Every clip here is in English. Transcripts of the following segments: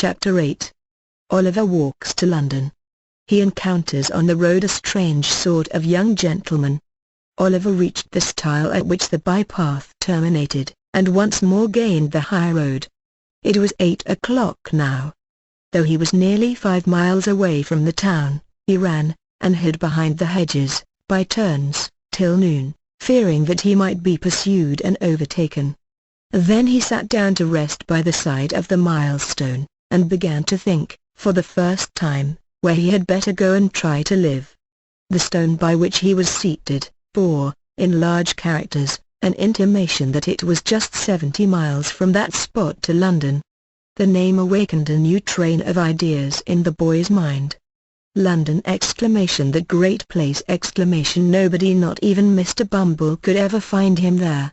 Chapter 8. Oliver walks to London. He encounters on the road a strange sort of young gentleman. Oliver reached the stile at which the bypath terminated, and once more gained the high road. It was 8 o'clock now. Though he was nearly 5 miles away from the town, he ran, and hid behind the hedges, by turns, till noon, fearing that he might be pursued and overtaken. Then he sat down to rest by the side of the milestone, and began to think, for the first time, where he had better go and try to live. The stone by which he was seated bore, in large characters, an intimation that it was just 70 miles from that spot to London. The name awakened a new train of ideas in the boy's mind. London! That great place! Nobody, not even Mr. Bumble, could ever find him there.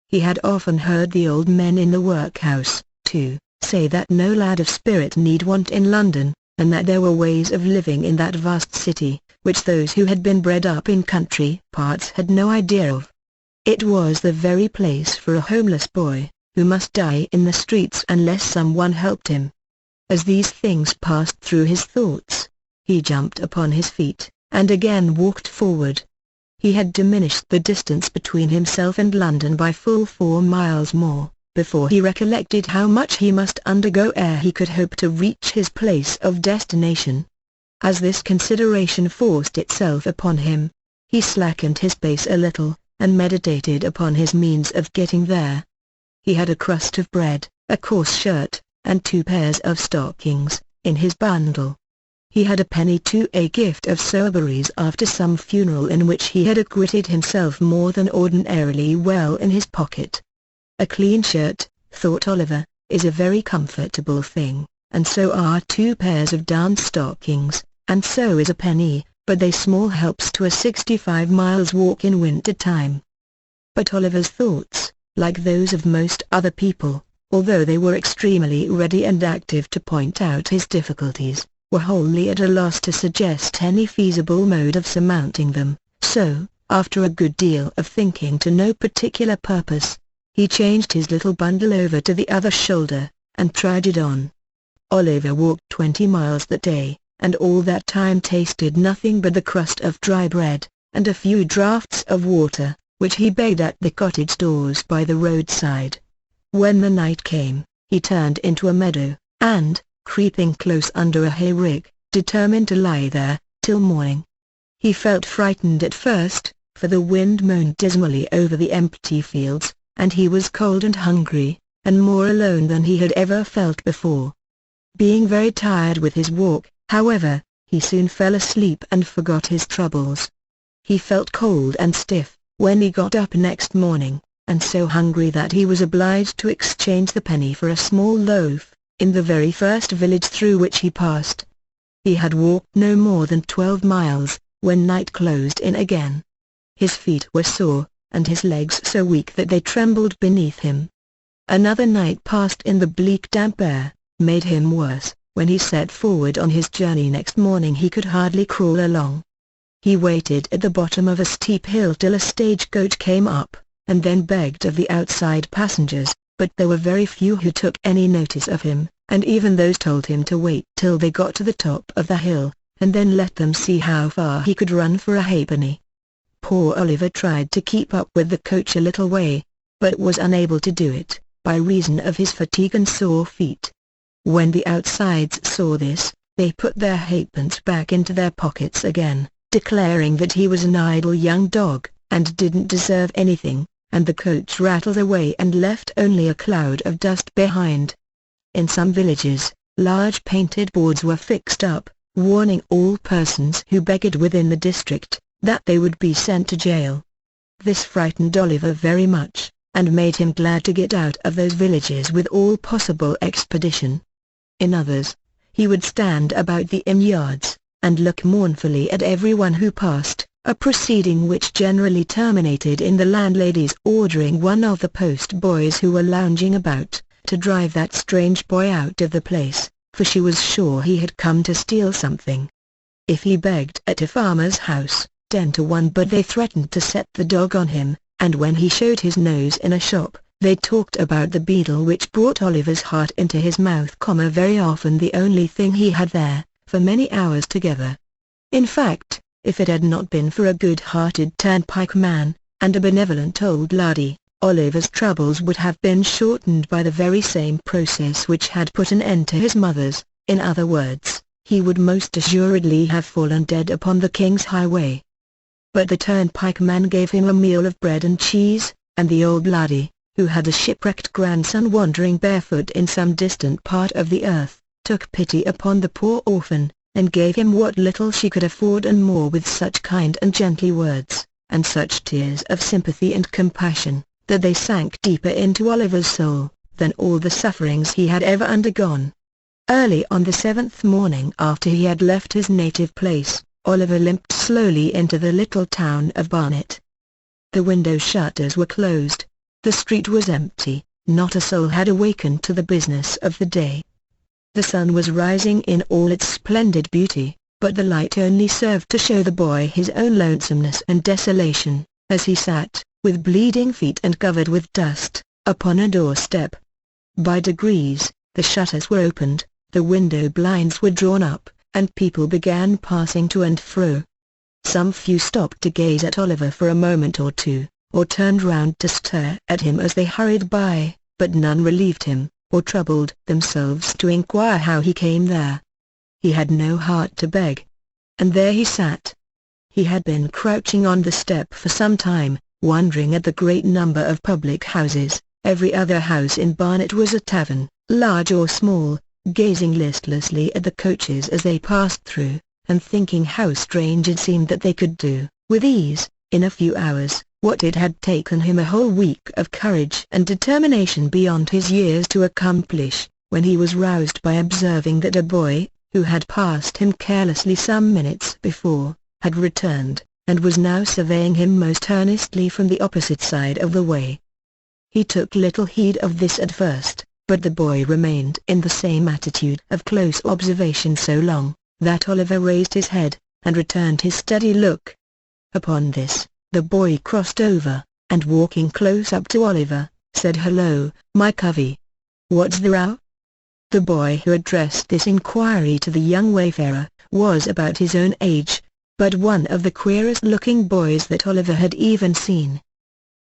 He had often heard the old men in the workhouse, too, say that no lad of spirit need want in London, and that there were ways of living in that vast city, which those who had been bred up in country parts had no idea of. It was the very place for a homeless boy, who must die in the streets unless someone helped him. As these things passed through his thoughts, he jumped upon his feet, and again walked forward. He had diminished the distance between himself and London by full 4 miles more, before he recollected how much he must undergo ere he could hope to reach his place of destination. As this consideration forced itself upon him, he slackened his pace a little, and meditated upon his means of getting there. He had a crust of bread, a coarse shirt, and 2 pairs of stockings, in his bundle. He had a penny too, a gift of soberries after some funeral in which he had acquitted himself more than ordinarily well, in his pocket. A clean shirt, thought Oliver, is a very comfortable thing, and so are 2 pairs of darned stockings, and so is a penny, but they small helps to a 65 miles walk in winter time. But Oliver's thoughts, like those of most other people, although they were extremely ready and active to point out his difficulties, were wholly at a loss to suggest any feasible mode of surmounting them. So, after a good deal of thinking to no particular purpose, he changed his little bundle over to the other shoulder, and tried it on. Oliver walked 20 miles that day, and all that time tasted nothing but the crust of dry bread, and a few draughts of water, which he begged at the cottage doors by the roadside. When the night came, he turned into a meadow, and, creeping close under a hayrick, determined to lie there till morning. He felt frightened at first, for the wind moaned dismally over the empty fields, and he was cold and hungry, and more alone than he had ever felt before. Being very tired with his walk, however, he soon fell asleep and forgot his troubles. He felt cold and stiff when he got up next morning, and so hungry that he was obliged to exchange the penny for a small loaf, in the very first village through which he passed. He had walked no more than 12 miles, when night closed in again. His feet were sore, and his legs so weak that they trembled beneath him. Another night passed in the bleak damp air, made him worse. When he set forward on his journey next morning he could hardly crawl along. He waited at the bottom of a steep hill till a stagecoach came up, and then begged of the outside passengers, but there were very few who took any notice of him, and even those told him to wait till they got to the top of the hill, and then let them see how far he could run for a halfpenny. Poor Oliver tried to keep up with the coach a little way, but was unable to do it, by reason of his fatigue and sore feet. When the outsides saw this, they put their halfpence back into their pockets again, declaring that he was an idle young dog, and didn't deserve anything, and the coach rattled away and left only a cloud of dust behind. In some villages, large painted boards were fixed up, warning all persons who begged within the district, that they would be sent to jail. This frightened Oliver very much, and made him glad to get out of those villages with all possible expedition. In others, he would stand about the inn yards, and look mournfully at everyone who passed, a proceeding which generally terminated in the landlady's ordering one of the post boys who were lounging about, to drive that strange boy out of the place, for she was sure he had come to steal something. If he begged at a farmer's house, 10 to 1 but they threatened to set the dog on him, and when he showed his nose in a shop, They talked about the beetle which brought Oliver's heart into his mouth, very often the only thing he had there, for many hours together. In fact, if it had not been for a good-hearted turnpike man, and a benevolent old laddie, Oliver's troubles would have been shortened by the very same process which had put an end to his mother's. In other words, he would most assuredly have fallen dead upon the King's highway. But the turnpike man gave him a meal of bread and cheese, and the old laddie, who had a shipwrecked grandson wandering barefoot in some distant part of the earth, took pity upon the poor orphan, and gave him what little she could afford and more, with such kind and gentle words, and such tears of sympathy and compassion, that they sank deeper into Oliver's soul, than all the sufferings he had ever undergone. Early on the 7th morning after he had left his native place, Oliver limped slowly into the little town of Barnet. The window shutters were closed, the street was empty, not a soul had awakened to the business of the day. The sun was rising in all its splendid beauty, but the light only served to show the boy his own lonesomeness and desolation, as he sat, with bleeding feet and covered with dust, upon a doorstep. By degrees, the shutters were opened, the window blinds were drawn up, and people began passing to and fro. Some few stopped to gaze at Oliver for a moment or two, or turned round to stare at him as they hurried by, but none relieved him, or troubled themselves to inquire how he came there. He had no heart to beg. And there he sat. He had been crouching on the step for some time, wondering at the great number of public houses. Every other house in Barnet was a tavern, large or small, gazing listlessly at the coaches as they passed through, and thinking how strange it seemed that they could do, with ease, in a few hours, what it had taken him a whole week of courage and determination beyond his years to accomplish, when he was roused by observing that a boy, who had passed him carelessly some minutes before, had returned, and was now surveying him most earnestly from the opposite side of the way. He took little heed of this at first, but the boy remained in the same attitude of close observation so long, that Oliver raised his head, and returned his steady look. Upon this, the boy crossed over, and walking close up to Oliver, said, "Hello, my covey. What's the row?" The boy who addressed this inquiry to the young wayfarer, was about his own age, but one of the queerest-looking boys that Oliver had even seen.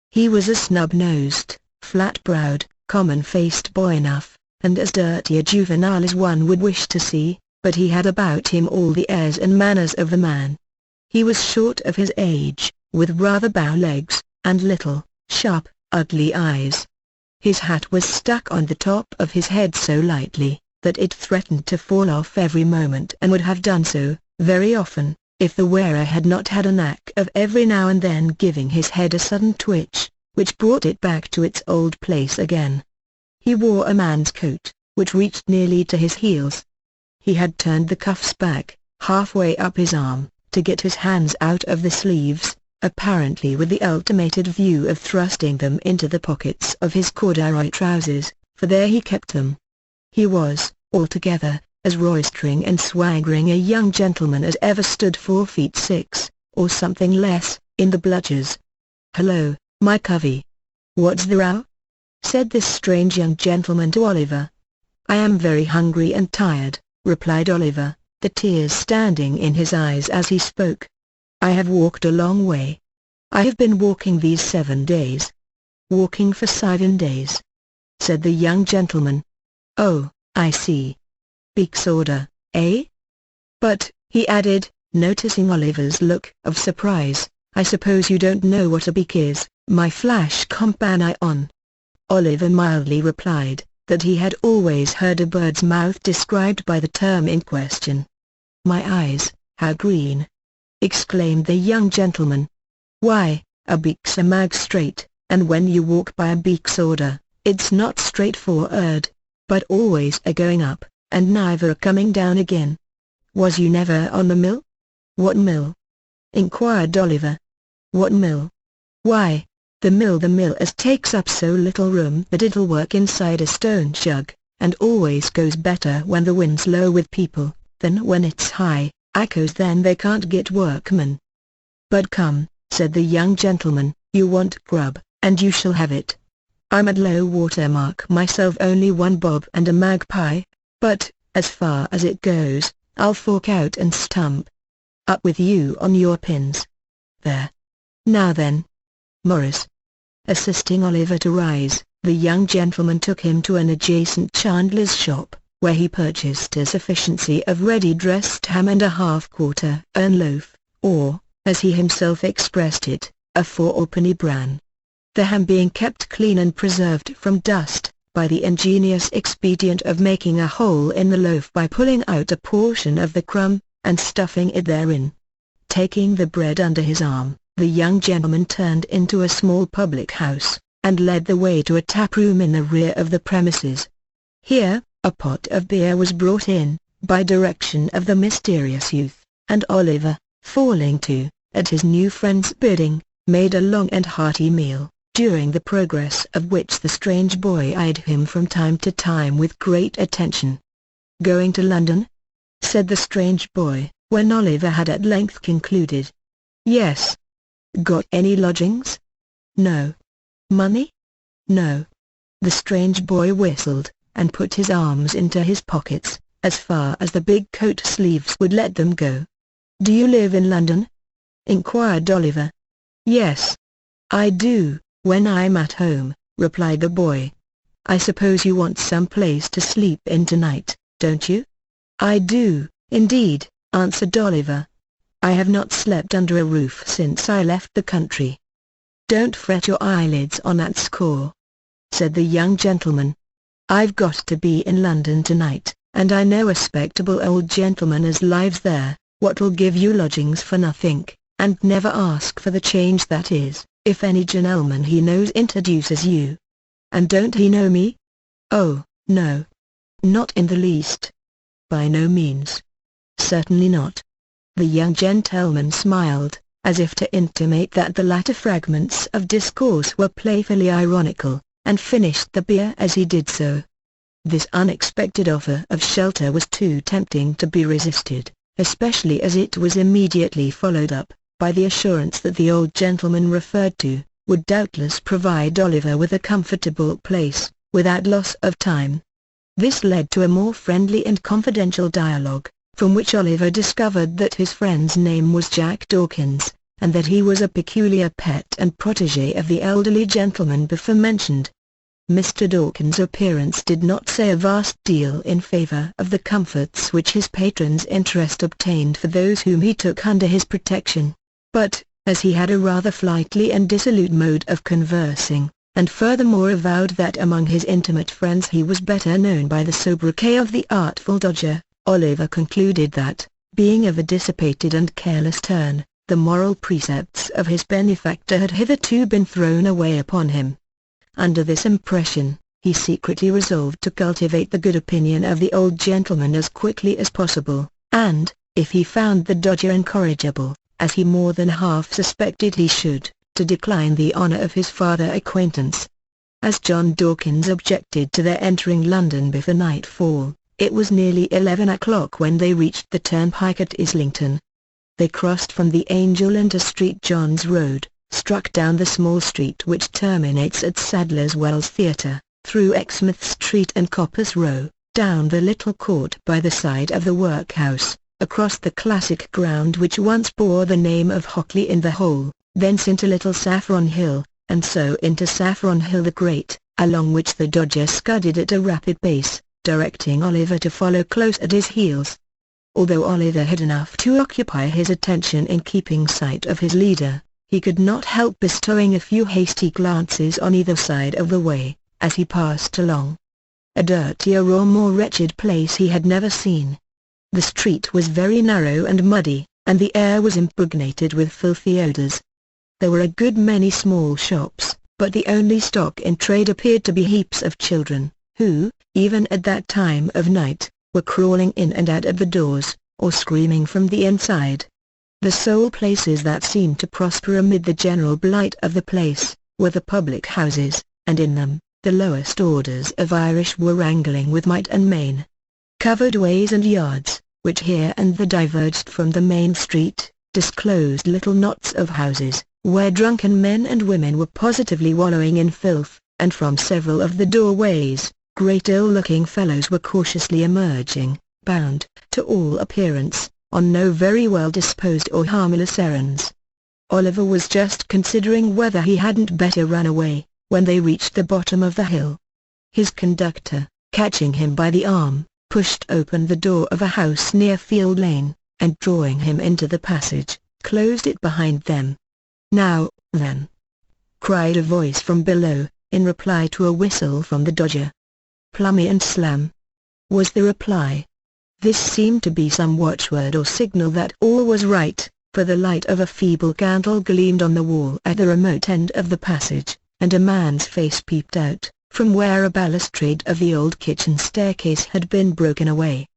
He was a snub-nosed, flat-browed, common-faced boy enough, and as dirty a juvenile as one would wish to see, but he had about him all the airs and manners of the man. He was short of his age, with rather bow legs, and little, sharp, ugly eyes. His hat was stuck on the top of his head so lightly, that it threatened to fall off every moment, and would have done so, very often, if the wearer had not had a knack of every now and then giving his head a sudden twitch, which brought it back to its old place again. He wore a man's coat, which reached nearly to his heels. He had turned the cuffs back, halfway up his arm, to get his hands out of the sleeves, apparently with the ultimated view of thrusting them into the pockets of his corduroy trousers, for there he kept them. He was, altogether, as roistering and swaggering a young gentleman as ever stood 4 feet 6, or something less, in the bluchers. "Hello, my covey. What's the row?" said this strange young gentleman to Oliver. "I am very hungry and tired," replied Oliver, the tears standing in his eyes as he spoke. "I have walked a long way. I have been walking these 7 days." "Walking for 7 days?" said the young gentleman. "Oh, I see. Beak's order, eh? But," he added, noticing Oliver's look of surprise, "I suppose you don't know what a beak is, my flash companion." Oliver mildly replied, that he had always heard a bird's mouth described by the term in question. "My eyes, how green!" exclaimed the young gentleman. "Why, a beak's a mag straight, and when you walk by a beak's order, it's not straightforward, but always a going up, and neither a coming down again. Was you never on the mill?" "What mill?" inquired Oliver. "What mill? Why, the mill as takes up so little room that it'll work inside a stone jug, and always goes better when the wind's low with people, than when it's high, 'cause then they can't get workmen." "But come," said the young gentleman, "you want grub, and you shall have it. I'm at low water mark myself, only one bob and a magpie, but, as far as it goes, I'll fork out and stump. Up with you on your pins. There. Now then. Morris. Assisting Oliver to rise, the young gentleman took him to an adjacent chandler's shop, where he purchased a sufficiency of ready-dressed ham and a half-quarter-earn loaf, or, as he himself expressed it, a 4-penny bran. The ham being kept clean and preserved from dust, by the ingenious expedient of making a hole in the loaf by pulling out a portion of the crumb, and stuffing it therein. Taking the bread under his arm, the young gentleman turned into a small public house, and led the way to a tap-room in the rear of the premises. Here, a pot of beer was brought in, by direction of the mysterious youth, and Oliver, falling to, at his new friend's bidding, made a long and hearty meal, during the progress of which the strange boy eyed him from time to time with great attention. "Going to London?" said the strange boy, when Oliver had at length concluded. "Yes." "Got any lodgings?" "No." "Money?" "No." The strange boy whistled, and put his arms into his pockets, as far as the big coat sleeves would let them go. "Do you live in London?" inquired Oliver. "Yes. I do, when I'm at home," replied the boy. "I suppose you want some place to sleep in tonight, don't you?" "I do, indeed," answered Oliver. "I have not slept under a roof since I left the country." "Don't fret your eyelids on that score," said the young gentleman. "I've got to be in London tonight, and I know a respectable old gentleman as lives there, what'll give you lodgings for nothink, and never ask for the change, that is, if any gentleman he knows introduces you." "And don't he know me?" "Oh, no. Not in the least." "By no means." "Certainly not." The young gentleman smiled, as if to intimate that the latter fragments of discourse were playfully ironical, and finished the beer as he did so. This unexpected offer of shelter was too tempting to be resisted, especially as it was immediately followed up by the assurance that the old gentleman referred to would doubtless provide Oliver with a comfortable place, without loss of time. This led to a more friendly and confidential dialogue, from which Oliver discovered that his friend's name was Jack Dawkins, and that he was a peculiar pet and protégé of the elderly gentleman before mentioned. Mr. Dawkins' appearance did not say a vast deal in favor of the comforts which his patron's interest obtained for those whom he took under his protection, but, as he had a rather flighty and dissolute mode of conversing, and furthermore avowed that among his intimate friends he was better known by the sobriquet of the Artful Dodger, Oliver concluded that, being of a dissipated and careless turn, the moral precepts of his benefactor had hitherto been thrown away upon him. Under this impression, he secretly resolved to cultivate the good opinion of the old gentleman as quickly as possible, and, if he found the Dodger incorrigible, as he more than half suspected he should, to decline the honor of his farther acquaintance. As John Dawkins objected to their entering London before nightfall, it was nearly 11 o'clock when they reached the turnpike at Islington. They crossed from the Angel into St. John's Road, struck down the small street which terminates at Sadler's Wells Theatre, through Exmouth Street and Copper's Row, down the little court by the side of the workhouse, across the classic ground which once bore the name of Hockley in the Hole, thence into Little Saffron Hill, and so into Saffron Hill the Great, along which the Dodger scudded at a rapid pace, directing Oliver to follow close at his heels. Although Oliver had enough to occupy his attention in keeping sight of his leader, he could not help bestowing a few hasty glances on either side of the way, as he passed along. A dirtier or more wretched place he had never seen. The street was very narrow and muddy, and the air was impregnated with filthy odors. There were a good many small shops, but the only stock in trade appeared to be heaps of children, who, even at that time of night, were crawling in and out at the doors, or screaming from the inside. The sole places that seemed to prosper amid the general blight of the place, were the public houses, and in them, the lowest orders of Irish were wrangling with might and main. Covered ways and yards, which here and there diverged from the main street, disclosed little knots of houses, where drunken men and women were positively wallowing in filth, and from several of the doorways, great ill-looking fellows were cautiously emerging, bound, to all appearance, on no very well-disposed or harmless errands. Oliver was just considering whether he hadn't better run away, when they reached the bottom of the hill. His conductor, catching him by the arm, pushed open the door of a house near Field Lane, and drawing him into the passage, closed it behind them. "Now, then!" cried a voice from below, in reply to a whistle from the Dodger. "Plummy and slam," was the reply. This seemed to be some watchword or signal that all was right, for the light of a feeble candle gleamed on the wall at the remote end of the passage, and a man's face peeped out, from where a balustrade of the old kitchen staircase had been broken away.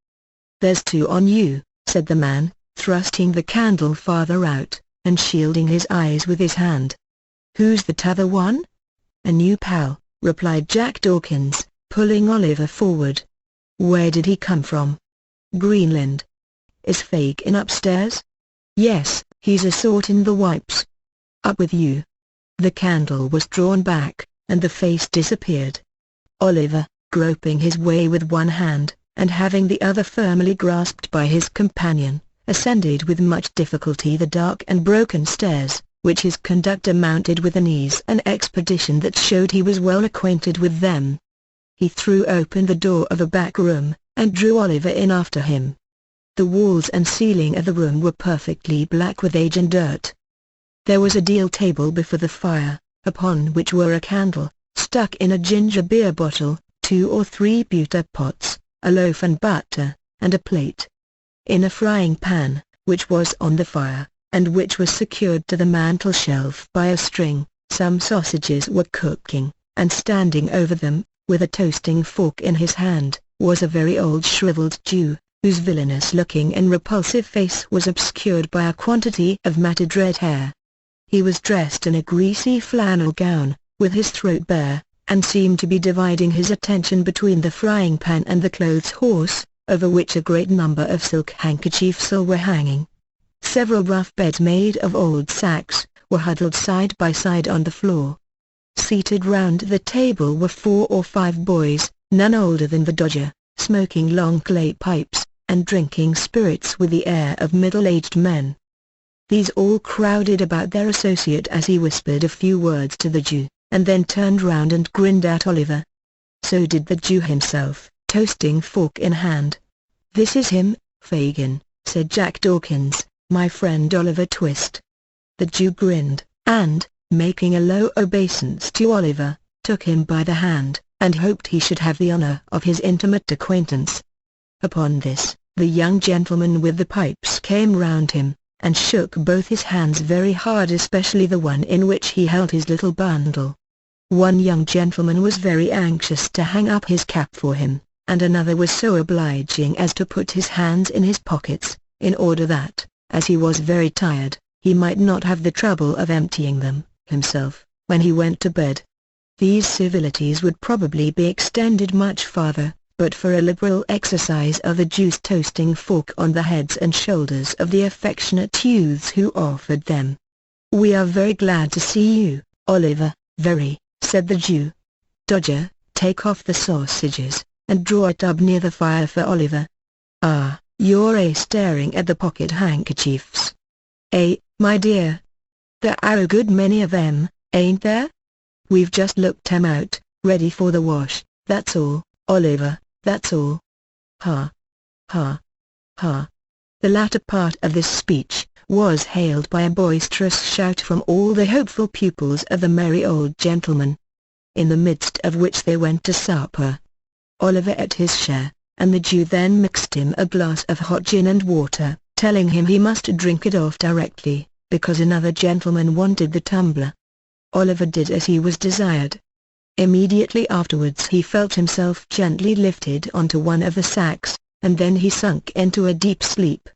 "There's two on you," said the man, thrusting the candle farther out, and shielding his eyes with his hand. "Who's the t'other one?" "A new pal," replied Jack Dawkins, pulling Oliver forward. "Where did he come from?" "Greenland." "Is Fagin upstairs?" "Yes, he's a sortin' the wipes." "Up with you." The candle was drawn back, and the face disappeared. Oliver, groping his way with one hand, and having the other firmly grasped by his companion, ascended with much difficulty the dark and broken stairs, which his conductor mounted with an ease and expedition that showed he was well acquainted with them. He threw open the door of a back room, and drew Oliver in after him. The walls and ceiling of the room were perfectly black with age and dirt. There was a deal table before the fire, upon which were a candle, stuck in a ginger beer bottle, 2 or 3 pewter pots, a loaf and butter, and a plate. In a frying pan, which was on the fire, and which was secured to the mantel shelf by a string, some sausages were cooking, and standing over them, with a toasting fork in his hand, was a very old shriveled Jew, whose villainous-looking and repulsive face was obscured by a quantity of matted red hair. He was dressed in a greasy flannel gown, with his throat bare, and seemed to be dividing his attention between the frying pan and the clothes horse, over which a great number of silk handkerchiefs were hanging. Several rough beds made of old sacks were huddled side by side on the floor. Seated round the table were 4 or 5 boys, none older than the Dodger, smoking long clay pipes, and drinking spirits with the air of middle-aged men. These all crowded about their associate as he whispered a few words to the Jew, and then turned round and grinned at Oliver. So did the Jew himself, toasting fork in hand. "This is him, Fagin," said Jack Dawkins, "my friend Oliver Twist." The Jew grinned, and, making a low obeisance to Oliver, took him by the hand, and hoped he should have the honor of his intimate acquaintance. Upon this, the young gentleman with the pipes came round him, and shook both his hands very hard, especially the one in which he held his little bundle. One young gentleman was very anxious to hang up his cap for him, and another was so obliging as to put his hands in his pockets, in order that, as he was very tired, he might not have the trouble of emptying them, himself, when he went to bed. These civilities would probably be extended much farther, but for a liberal exercise of the Jew's toasting fork on the heads and shoulders of the affectionate youths who offered them. "We are very glad to see you, Oliver, very," said the Jew. "Dodger, take off the sausages, and draw a tub near the fire for Oliver. Ah, you're staring at the pocket handkerchiefs. My dear. There are a good many of them, ain't there? We've just looked 'em out, ready for the wash, that's all, Oliver, that's all." Ha! Ha! Ha! The latter part of this speech was hailed by a boisterous shout from all the hopeful pupils of the merry old gentleman, in the midst of which they went to supper. Oliver ate his share, and the Jew then mixed him a glass of hot gin and water, telling him he must drink it off directly, because another gentleman wanted the tumbler. Oliver did as he was desired. Immediately afterwards he felt himself gently lifted onto one of the sacks, and then he sunk into a deep sleep.